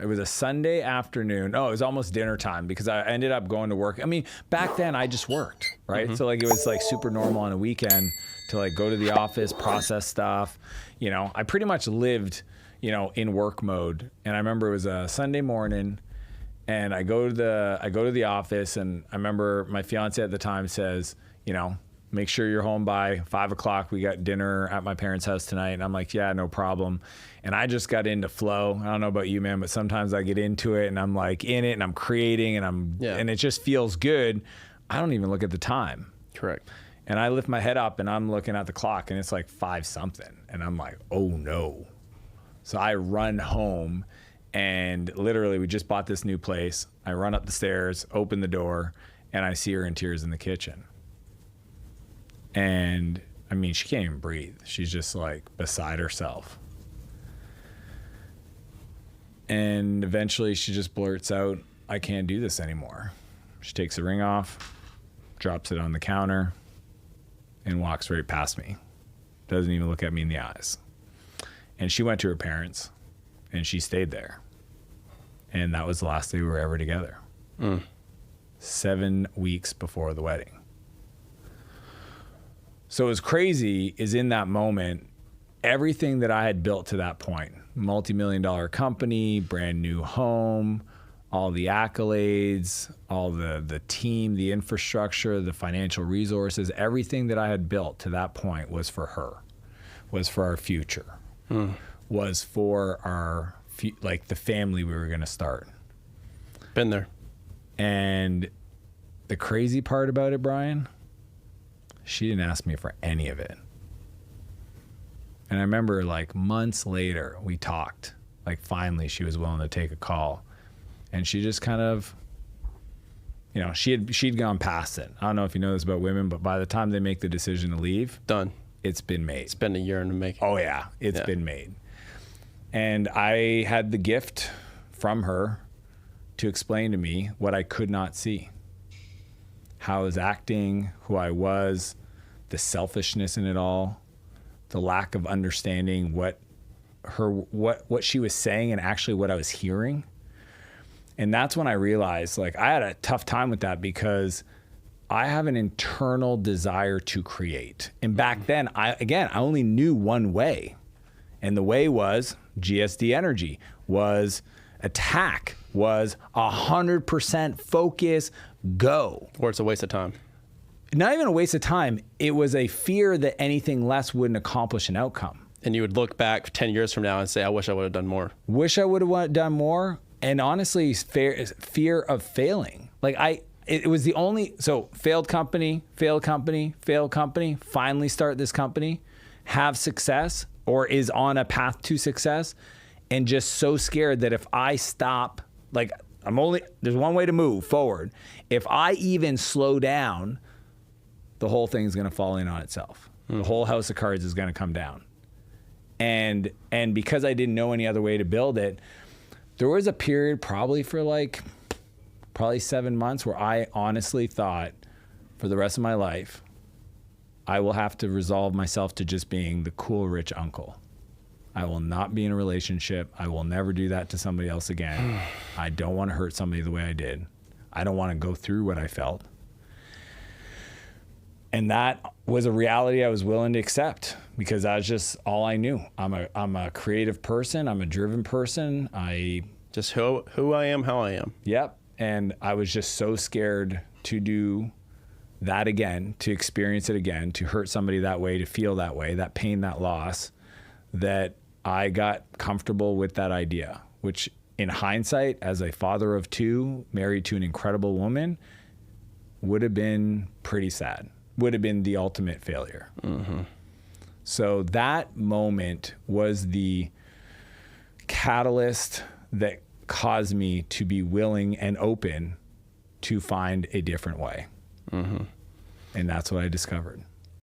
It was a Sunday afternoon. Oh, it was almost dinner time because I ended up going to work. I mean, back then I just worked, right? So like it was like super normal on a weekend to like go to the office, process stuff. You know, I pretty much lived, you know, in work mode. And I remember it was a Sunday morning and I go to the office, and I remember my fiance at the time says, you know, make sure you're home by 5 o'clock. We got dinner at my parents' house tonight. And I'm like, yeah, no problem. And I just got into flow. I don't know about you, man, but sometimes I get into it and I'm like in it and I'm creating and and it just feels good. I don't even look at the time. Correct. And I lift my head up and I'm looking at the clock and it's like 5 something. And I'm like, oh no. So I run home and literally we just bought this new place. I run up the stairs, open the door, and I see her in tears in the kitchen. And I mean, she can't even breathe. She's just like beside herself. And eventually she just blurts out, I can't do this anymore. She takes the ring off, drops it on the counter, and walks right past me. Doesn't even look at me in the eyes. And she went to her parents, and she stayed there. And that was the last day we were ever together. 7 weeks before the wedding. So what was crazy is in that moment, everything that I had built to that point, multi-million-dollar company, brand new home, all the accolades, all the team, the infrastructure, the financial resources, everything that I had built to that point was for her, was for our future, was for our, like the family we were going to start. Been there. And the crazy part about it, Brian, she didn't ask me for any of it. And I remember like months later, we talked. Like finally she was willing to take a call. And she just kind of, you know, she'd gone past it. I don't know if you know this about women, but by the time they make the decision to leave, done. It's been made. It's been a year in the making. Oh yeah, it's been made. And I had the gift from her to explain to me what I could not see. How I was acting, who I was, the selfishness in it all, the lack of understanding what she was saying and actually what I was hearing. And that's when I realized, like, I had a tough time with that because I have an internal desire to create. And back then, I only knew one way. And the way was GSD energy, was attack, was 100% focus, go. Or it's a waste of time. Not even a waste of time. It was a fear that anything less wouldn't accomplish an outcome. And you would look back 10 years from now and say, I wish I would have done more. Wish I would have done more. And honestly, fear of failing. Like it was the only, so failed company, finally start this company, have success or is on a path to success, and just so scared that if I stop, like there's one way to move forward. If I even slow down, the whole thing is going to fall in on itself. The whole house of cards is going to come down. And because I didn't know any other way to build it, there was a period probably 7 months where I honestly thought for the rest of my life, I will have to resolve myself to just being the cool, rich uncle. I will not be in a relationship. I will never do that to somebody else again. I don't want to hurt somebody the way I did. I don't want to go through what I felt. And that was a reality I was willing to accept because that's just all I knew. I'm a creative person. I'm a driven person. Just who I am, how I am. Yep. And I was just so scared to do that again, to experience it again, to hurt somebody that way, to feel that way, that pain, that loss, that I got comfortable with that idea, which in hindsight, as a father of 2, married to an incredible woman, would have been pretty sad. Would have been the ultimate failure. So that moment was the catalyst that caused me to be willing and open to find a different way. And that's what I discovered.